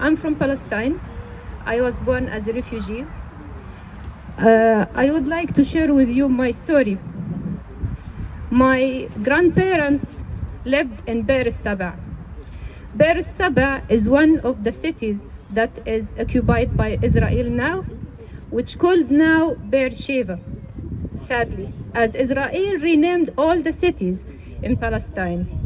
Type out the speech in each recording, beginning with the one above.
I'm from Palestine. I was born as a refugee. I would like to share with you my story. My grandparents lived in Be'er Saba. Be'er Saba is one of the cities that is occupied by Israel now, which called now Be'er Sheva, sadly, as Israel renamed all the cities in Palestine.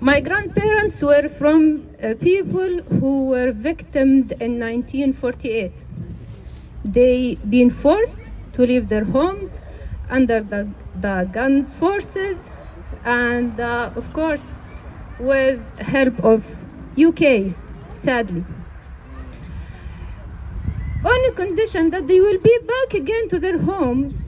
My grandparents were from people who were victimed in 1948. They been forced to leave their homes under the guns forces and of course with help of UK, sadly. On a condition that they will be back again to their homes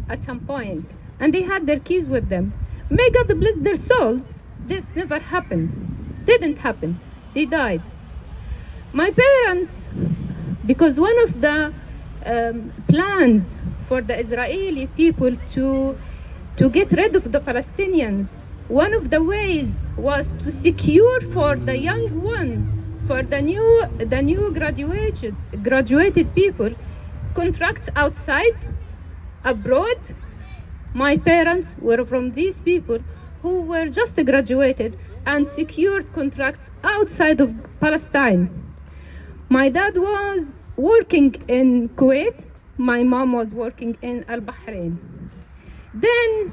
at some point, and they had their keys with them. May God bless their souls. This never happened. Didn't happen. They died. My parents, because one of the plans for the Israeli people to get rid of the Palestinians, one of the ways was to secure for the young ones, for the new graduated people, contracts outside, abroad. My parents were from these people who were just graduated and secured contracts outside of Palestine. My dad was working in Kuwait. My mom was working in Bahrain. Then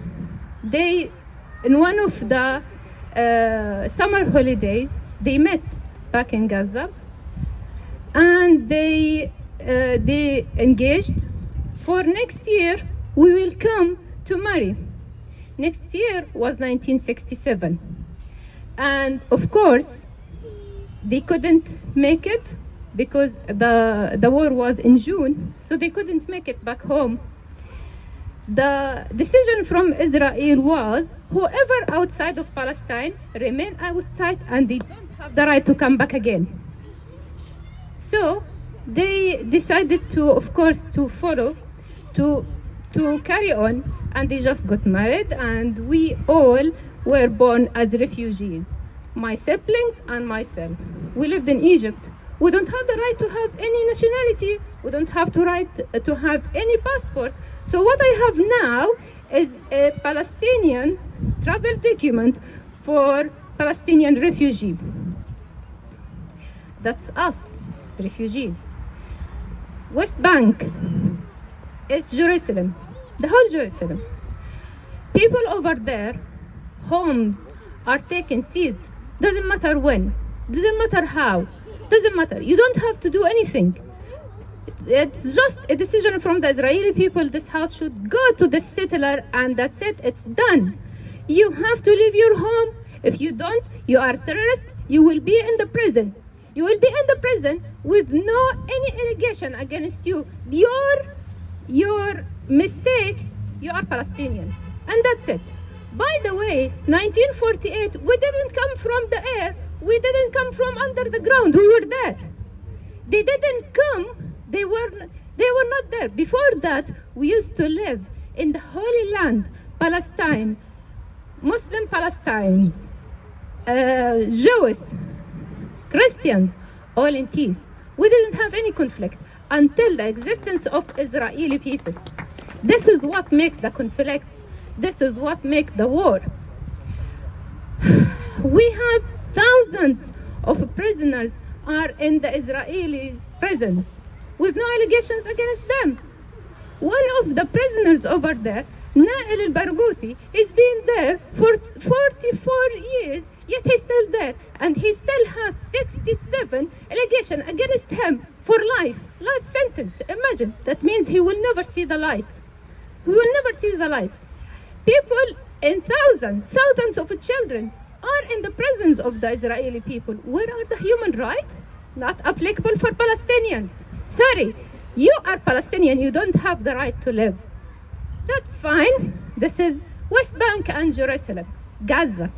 they, in one of the summer holidays, they met back in Gaza, and they engaged. For next year, we will come to marry. Next year was 1967. And of course, they couldn't make it because the war was in June, so they couldn't make it back home. The decision from Israel was whoever outside of Palestine remain outside and they don't have the right to come back again. So they decided to, of course, to follow, to carry on, and they just got married, and we all were born as refugees, my siblings and myself. We lived in Egypt. We don't have the right to have any nationality. We don't have the right to have any passport. So what I have now is a Palestinian travel document for Palestinian refugee. That's us, refugees. West Bank is Jerusalem, the whole Jerusalem. People over there, homes are taken, seized. Doesn't matter when, doesn't matter how, doesn't matter. You don't have to do anything. It's just a decision from the Israeli people. This house should go to the settler, and that's it. It's done. You have to leave your home. If you don't, you are a terrorist. You will be in the prison. You will be in the prison with no any allegation against you. Your mistake. You are Palestinian, and that's it. By the way, 1948, we didn't come from the air. We didn't come from under the ground. We were there. They didn't come. They were not there. Before that, we used to live in the Holy Land, Palestine, Muslim Palestinians, Jews, Christians, all in peace. We didn't have any conflict until the existence of Israeli people. This is what makes the conflict. This is what makes the war. We have thousands of prisoners are in the Israeli prisons with no allegations against them. One of the prisoners over there, Nael al-Barghouthi, is been there for 44 years, yet he's still there, and he still has 67 allegations against him for life sentence. Imagine, that means he will never see the light. He will never see the light. People in thousands of children are in the prisons of the Israeli people. Where are the human rights? Not applicable for Palestinians. Sorry, you are Palestinian, you don't have the right to live. That's fine. This is West Bank and Jerusalem, Gaza.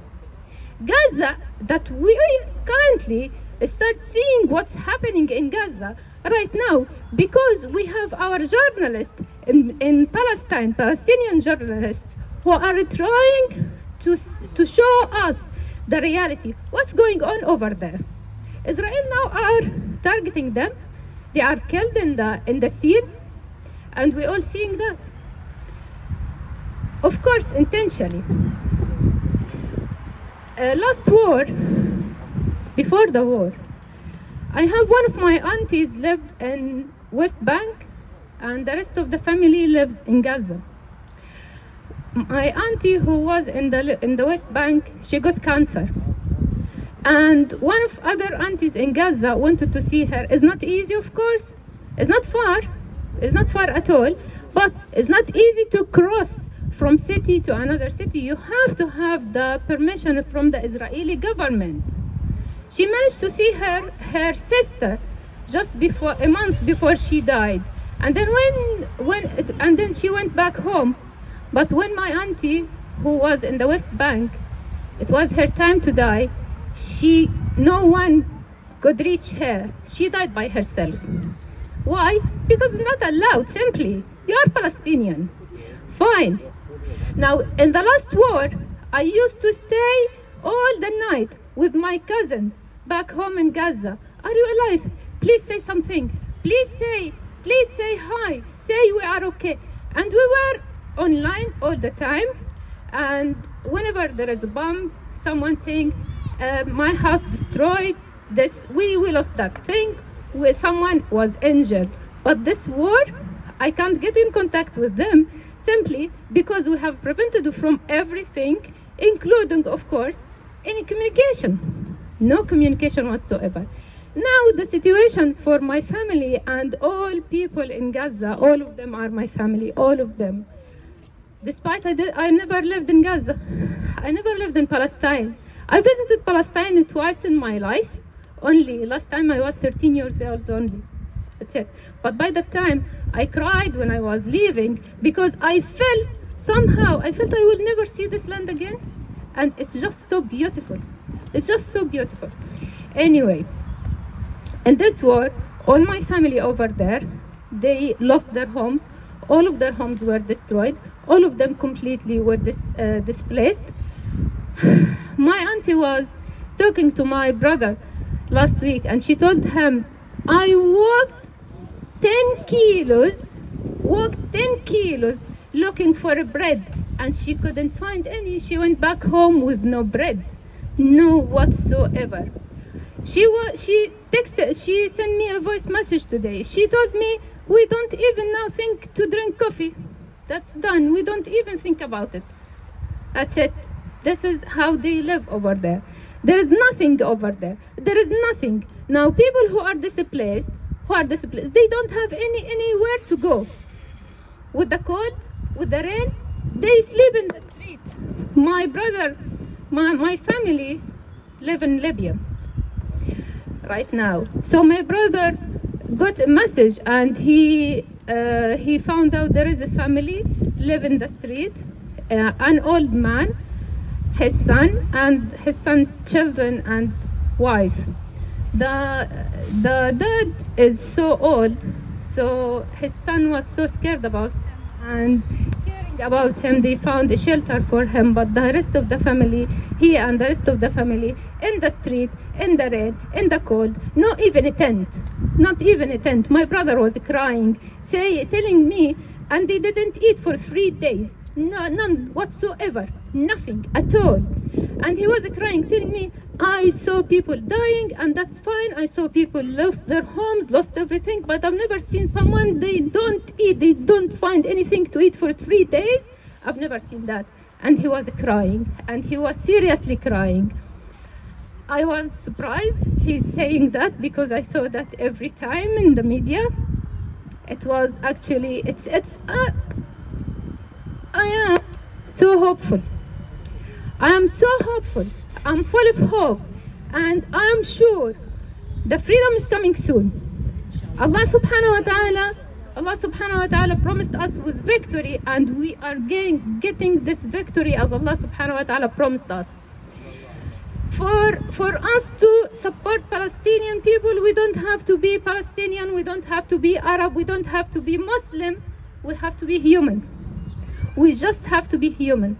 Gaza, that we currently start seeing what's happening in Gaza right now because we have our journalists in Palestine, Palestinian journalists, who are trying to show us the reality, what's going on over there. Israel now are targeting them. They are killed in the scene, and we all seeing that. Of course, intentionally. Last war, before the war, I have one of my aunties lived in West Bank, and the rest of the family lived in Gaza. My auntie, who was in the West Bank, she got cancer, and one of other aunties in Gaza wanted to see her. It's not easy, of course. It's not far at all, but it's not easy to cross from city to another city. You have to have the permission from the Israeli government. She managed to see her sister just before a month before she died, and then and then she went back home. But when my auntie, who was in the West Bank, it was her time to die, no one could reach her. She died by herself. Why? Because it's not allowed, simply. You are Palestinian. Fine. Now, in the last war, I used to stay all the night with my cousins back home in Gaza. Are you alive? Please say something. Please say hi. Say we are okay. And we were online all the time. And whenever there is a bomb, someone saying, my house destroyed, we lost that thing, where someone was injured. But this war, I can't get in contact with them simply because we have prevented from everything, including, of course, any communication. No communication whatsoever. Now the situation for my family and all people in Gaza, all of them are my family, all of them. Despite I never lived in Gaza. I never lived in Palestine. I visited Palestine twice in my life. Only last time I was 13 years old only. That's it. But by that time, I cried when I was leaving because I felt I will never see this land again. And it's just so beautiful. It's just so beautiful. Anyway, in this war, all my family over there, they lost their homes. All of their homes were destroyed. All of them completely were displaced. My auntie was talking to my brother last week, and she told him, I walked 10 kilos looking for a bread, and she couldn't find any. She went back home with no bread, no whatsoever. She sent me a voice message today. She told me, we don't even now think to drink coffee. That's done. We don't even think about it. That's it. This is how they live over there. There is nothing over there. There is nothing. Now, people who are displaced, they don't have anywhere to go. With the cold, with the rain, they sleep in the street. My brother, my family live in Libya right now. So my brother got a message, and he found out there is a family live in the street, an old man, his son, and his son's children and wife. The dad is so old, so his son was so scared about him, and hearing about him, they found a shelter for him. But the rest of the family, he and the rest of the family, in the street, in the rain, in the cold, not even a tent. Not even a tent. My brother was crying, telling me, and they didn't eat for 3 days. No, none whatsoever. Nothing at all. And he was crying, telling me, I saw people dying, and that's fine. I saw people lost their homes, lost everything, but I've never seen someone, they don't eat, they don't find anything to eat for 3 days. I've never seen that. And he was crying, and he was seriously crying. I was surprised he's saying that, because I saw that every time in the media. It was actually, I am so hopeful. I am so hopeful. I'm full of hope, and I am sure the freedom is coming soon. Allah subhanahu wa ta'ala promised us with victory, and we are getting this victory as Allah subhanahu wa ta'ala promised us. For us to support Palestinian people, we don't have to be Palestinian, we don't have to be Arab, we don't have to be Muslim, we have to be human. We just have to be human.